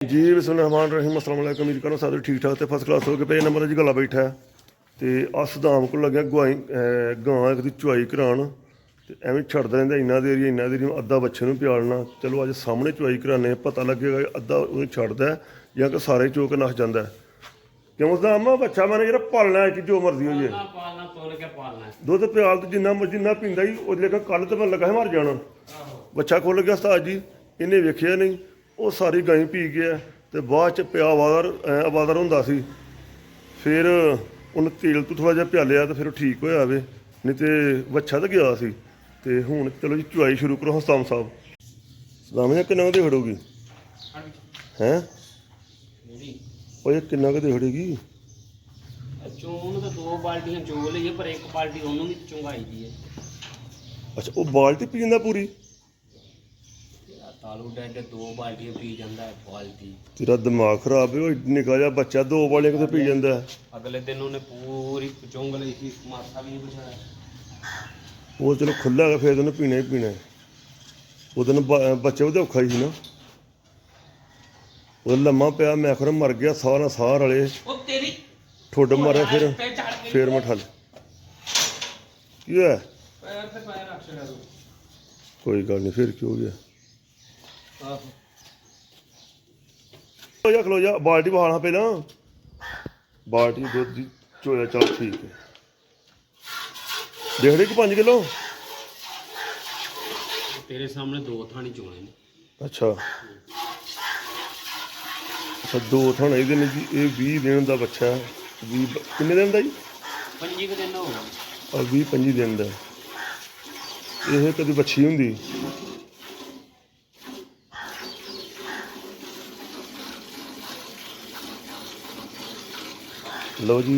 जी बिस्मिल्लाहिर्रहमानिर्रहीम अस्सलाम वालेकुम। उम्मीद करो सारे ठीक ठाक तो फर्स्ट क्लास हो गए पे नंबर जी गला बैठा है तो अस दाम को लगे गुआई गां एक दी चुआई करान तो एवं छड़दा रहिंदा इन्ना देर अद्धा बच्चे नूं प्यालना। चलो अज सामने चुआई कराने पता लगेगा अद्धा उन्हें छड़दा है या कि सारे चो के नस जांदा है। क्यों दामा बच्चा मैंने जरा पालना है कि जो मर्जी हो जाए दुद्ध प्याल तो जिन्ना मर्जी ना पींदा ही वो लेकिन कल तो मैं लगा है मर जाना। बच्चा खोल गया उस्ताद जी इन्हें वेखिया नहीं वो सारी गाई पी गया तो बाद च पिया आवादर होंदा सी फिर उन्हें तेल तो थोड़ा जिहा प्यालिया तो फिर ठीक होया वे नहीं तो बच्चा तो गया सी ते हुण चलो जी चुआई शुरू करो हस्ताम साहब सदाम जी किन्ना कदी खड़ोगी हैं ओए किन्ना कदी खड़ेगी चोन तो दो बाल्टियां चो ली पर एक बाल्टी उन्होंने भी चुंगाई दी है। अच्छा वो बाल्टी पी जांदा पूरी तालू डेड दो बाल्टियां पी जांदा है बाल्टी। तेरा दिमाग खराब है निका जा बच्चा दो बाल्टियां कितने पी जांदा है। अगले दिन उन्हें पूरी चुंग ली थी माथा भी नहीं बचाया। वो चलो खुला है फिर तो पीना ही पीना है वो दिन बच्चे भी तो औखा ही ना वो लम्मा पिया मैं आखर मर गया सारा साह रले ठुड मारे फिर मैं ठल की है कोई गल नहीं फिर क्यों गया खलो जा बाल्टी बहाना पहला बाल्टी दुध की चोया चल ठीक है देख रही कि 5 किलो तेरे सामने दो थानी चोने ने। अच्छा अच्छा दो थाने ये दिन जी ये 20 दिन का बच्चा है 20 किन्ने दिन का जी 25 दिन हो गए और 20-25 दिन का ये कभी बच्छी होंगी लो जी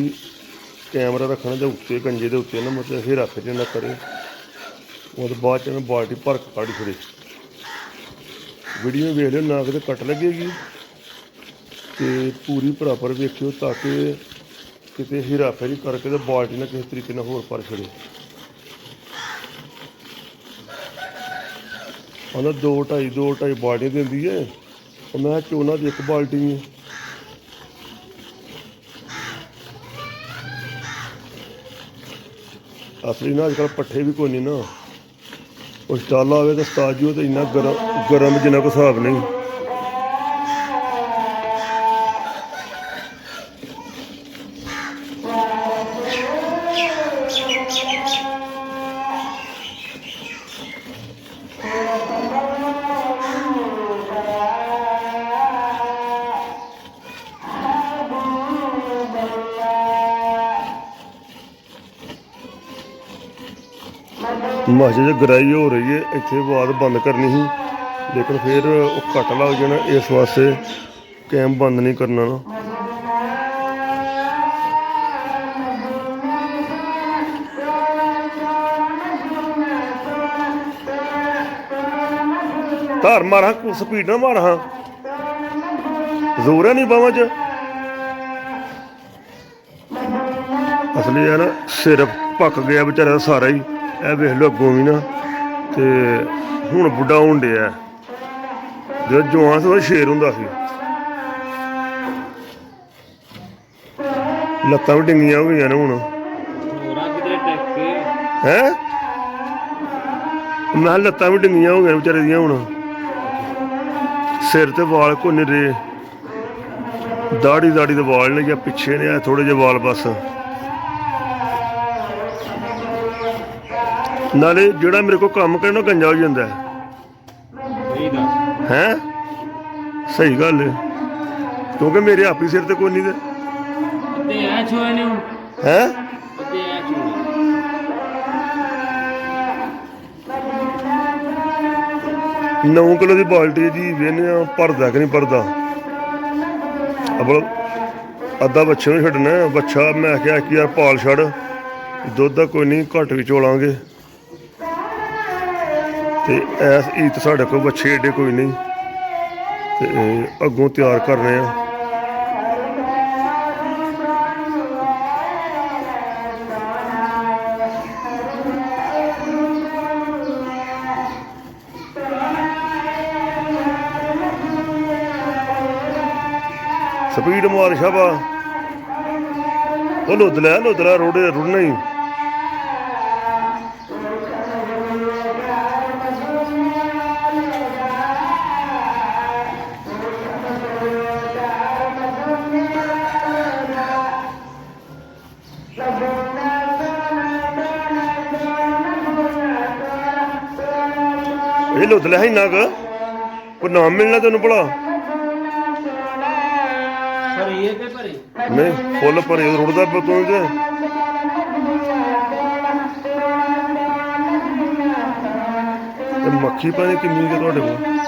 कैमरा रखना तो उत्ते गंजे के उत्ते ना मतलब फिर रख च ना करे और बाद च बाल्टी भर के काढ़ी छोड़ी वीडियो वेख लियो ना कि कट लगेगी तो पूरी बराबर वेखियो ताकि कितने हीरा फेरी करके तो बाल्टी ना किसी तरीके होर भर छड़े आंदा 2-2.5 बाल्टियां देंदी है और मैं चोना की एक बाल्टी है असली ना अजकल पट्ठे भी कोई नहीं ना और स्टाला हो तो ताजी हो तो इन्ना गर्म जिन्ना कोई हिसाब नहीं। मस्जिद गराई हो रही है इतने आवाज़ बंद करनी ही लेकिन फिर वो घट लग जाना इस वास्ते कैम बंद नहीं करना ना। धार मारा स्पीड ना मारा हाँ जोर है नहीं बावां च असली है ना सिर पक गया बेचारे का सारा ही ਇਹ ਵੇਖ ਲਓ ਅੱਗੋਂ ਵੀ ਨਾ ਤੇ ਹੁਣ ਬੁੱਢਾ ਹੋਣ ਡਿਆ ਜਦੋਂ ਜਵਾਨ ਸੀ ਉਹ ਸ਼ੇਰ ਹੁੰਦਾ ਸੀ ਲੱਤਾਂ ਵੀ ਡਿੰਗੀਆਂ ਹੋ ਗਈਆਂ ਨੇ ਹੁਣ ਹੈ ਮੈਂ ਲੱਤਾਂ ਵੀ ਡਿੰਗੀਆਂ ਹੋ ਗਈਆਂ ਵਿਚਾਰੇ ਦੀਆਂ ਹੁਣ ਸਿਰ ਤੇ ਵਾਲ ਕੋਈ ਨਹੀਂ ਰਹੇ ਦਾੜੀ ਦੇ ਵਾਲ ਨੇ ਜਾਂ ਪਿੱਛੇ ਨੇ ਥੋੜੇ ਜਿਹੇ ਵਾਲ ਬਸ नाले जोड़ा मेरे को काम करना गंजा हो जाता है सही गल है क्योंकि मेरे आप ही सिर ते कोई नहीं है 9 किलो की बाल्टी जी वेने भरदा कि नहीं भरदा अब अद्धा बच्चे में छड्डना बच्चा मैं आख्या कि यार पाल छड़ दुद्ध कोई नहीं घट भी चोलांगे तो ऐस ईद साढ़े को बच्चे एडे कोई नहीं तो अगों तैयार करने ਸਪੀਡ ਮਾਰ ਸ਼ਾਬਾ ਉਹ ਲੁੱਦ ਲੈ ਰੋੜੇ ਰੁੜਨਾ ਹੀ ਇਹ ਲੁੱਦ ਲੈ ਇੰਨਾ ਕੁ ਕੋਈ ਨਾਮ ਮਿਲਣਾ ਤੈਨੂੰ ਭਲਾ ਭਰੀ ਹੈ ਕਿ ਭਰੀ ਨਹੀਂ ਫੁੱਲ ਭਰੇ ਰੁੜਦਾ ਪਿਆ ਤੂੰ ਤੇ ਤੇ ਮੱਖੀ ਪਾਣੀ ਕਿੰਨੀ ਕੁ ਤੁਹਾਡੇ ਕੋਲ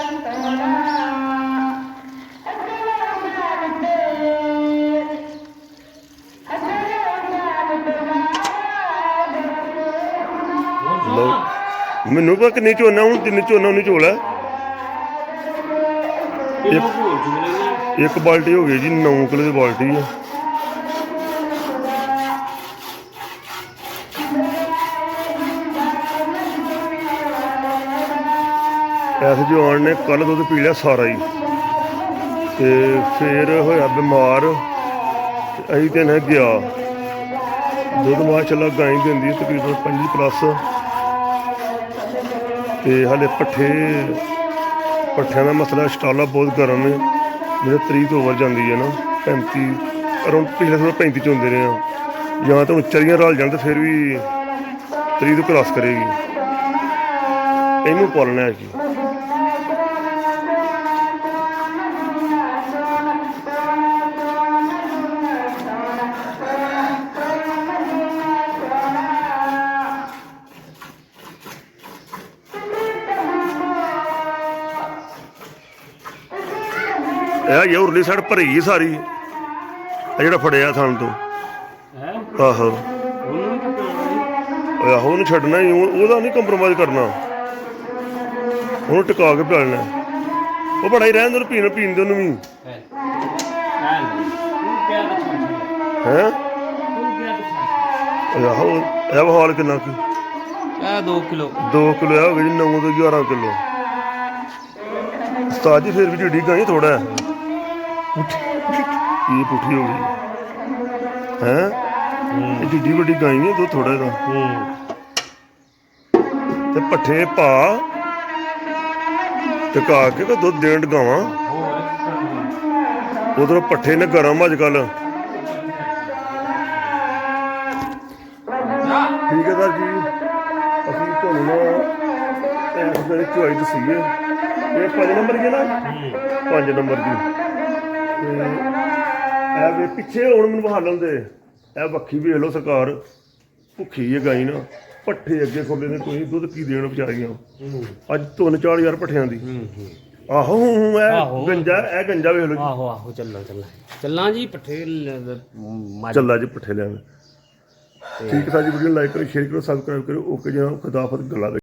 ਲਓ ਮੈਨੂੰ ਪਤਾ ਕਿੰਨੀ ਝੋਨਾ ਹੁਣ ਜਿੰਨੀ ਝੋਨਾ ਉਨੀ ਝੋਲ ਹੈ ਇਹਨੂੰ ਭੋਲ ਚੁਗਲੇ ਇੱਕ ਬਾਲਟੀ ਹੋ ਗਈ ਜੀ 9 ਕਿਲੋ ਦੀ ਬਾਲਟੀ ਹੈ ਐਸ ਜਵਾਨ ਨੇ ਕੱਲ ਦੁੱਧ ਪੀ ਲਿਆ ਸਾਰਾ ਹੀ ਤੇ ਫੇਰ ਹੋਇਆ ਬਿਮਾਰ ਤੇ ਅਸੀਂ ਦਿਨ ਗਿਆ ਦੁੱਧ ਮਾਸ਼ਾਅੱਲਾ ਗਾਂ ਦਿੰਦੀ ਹੈ ਤਕਰੀਬਨ 5 ਪਲੱਸ ਤੇ ਹਾਲੇ ਪੱਠਿਆਂ ਦਾ ਮਸਲਾ ਸਟਾਲਾ ਬਹੁਤ ਗਰਮ ਹੈ ਮੇਰੇ 30 ਤੋਂ over ਜਾਂਦੀ ਹੈ ਨਾ 35 ਅਰਾਊਂਡ ਪਿਛਲੇ ਸਾਲ 35 ਚ ਹੁੰਦੇ ਰਹੇ ਆ ਜਾਂ ਤਾਂ ਉੱਚਰੀਆਂ ਰਲ ਜਾਣ ਤੇ ਫਿਰ ਵੀ 30 ਤੋਂ ਕ੍ਰਾਸ ਕਰੇਗੀ ਇਹਨੂੰ ਪਾਲਣਾ ਹੈ ਜੀ ਇਹ ਉਰਲੀ ਸਾਈਡ ਭਰੀ ਸਾਰੀ ਇਹ ਜਿਹੜਾ ਫੜਿਆ ਥਣ ਤੋਂ ਹੈ ਆਹੋ ਉਹਨੂੰ ਵੀ ਕੱਟਣਾ ਆਹੋ ਉਹਨੂੰ ਛੱਡਣਾ ਹੀ ਉਹਦਾ ਨਹੀਂ ਕੰਪਰੋਮਾਈਜ਼ ਕਰਨਾ ਉਹਨੂੰ ਟਿਕਾ ਕੇ ਪਿਆਲਣਾ ਉਹ ਬੜਾ ਹੀ ਰਹਿਣ ਦੇ ਪੀਣ ਦੇ ਉਹਨੂੰ ਵੀ ਹੈ ਤੂੰ ਕਿਆ ਦੱਸਣਾ ਹੈਂ ਤੂੰ ਕਿਆ ਦੱਸਣਾ ਆਹੋ ਇਹ ਹਾਲ ਕਿੰਨਾ ਕੀ ਇਹ 2 ਕਿਲੋ 2 ਕਿਲੋ ਆ ਹੋ ਗਈ ਜੀ 9 ਤੋਂ 11 ਕਿਲੋ ਉਸਤਾਦ ਜੀ ਫਿਰ ਵੀ ਢਿੱਡੀ ਗਾਂ ਥੋੜਾ ਇਹ ਪੁੱਠੀ ਹੋ ਗਈ ਹੈ ਇਹ ਢਿੱਡੀ ਵੱਡੀ ਗਾਂ ਹੈ ਦੁੱਧ ਥੋੜਾ ਇਹਦਾ ਤੇ ਪੱਠੇ ਪਾ ਟਿਕਾ ਕੇ ਤੇ ਦੁੱਧ ਦੇਣ ਗਾਵਾਂ ਉਧਰੋਂ ਪੱਠੇ ਨੇ ਗਰਮ ਅੱਜ ਕੱਲ ਠੀਕ ਹੈ ਸਰ ਜੀ ਅਸੀਂ ਤੁਹਾਨੂੰ ਨਾ ਇਸ ਵੇਲੇ ਚੁਆਈ ਦਸੀਏ ਇਹ 5 ਨੰਬਰ ਦੀ ਨਾ 5 ਨੰਬਰ ਦੀ ਤੇ ਇਹ ਵੀ ਪਿੱਛੇ ਹੁਣ ਮੈਨੂੰ ਬਹਾ ਲੈਂਦੇ ਇਹ ਵੱਖੀ ਵੇਖ ਲਓ ਸਰਕਾਰ ਭੁੱਖੀ ਹੈ ਗਾਈ ਨਾ ਪੱਠੇ ਅੱਗੇ ਖੋਲੇ ਨੇ ਤੁਸੀਂ ਦੁੱਧ ਕੀ ਦੇਣ ਵਿਚਾਰੀਆਂ ਅੱਜ 3-4 ਪੱਠਿਆਂ ਦੀ ਆਹੋ ਇਹ ਗੰਜਾ ਵੇਖ ਲਓ ਆਹੋ ਚੱਲਾਂ ਜੀ ਪੱਠੇ ਚੱਲਾ ਜੀ ਪੱਠੇ ਲਿਆਵੇ ਠੀਕ ਹੈ ਜੀ ਵੀਡੀਓ ਲਾਈਕ ਕਰੋ ਸ਼ੇਅਰ ਕਰੋ ਸਬਸਕ੍ਰਾਈਬ ਕਰੋ ਓਕੇ ਜੀ ਖੁਦਾ ਹਾਫਿਜ਼ ਗੱਲਾਂ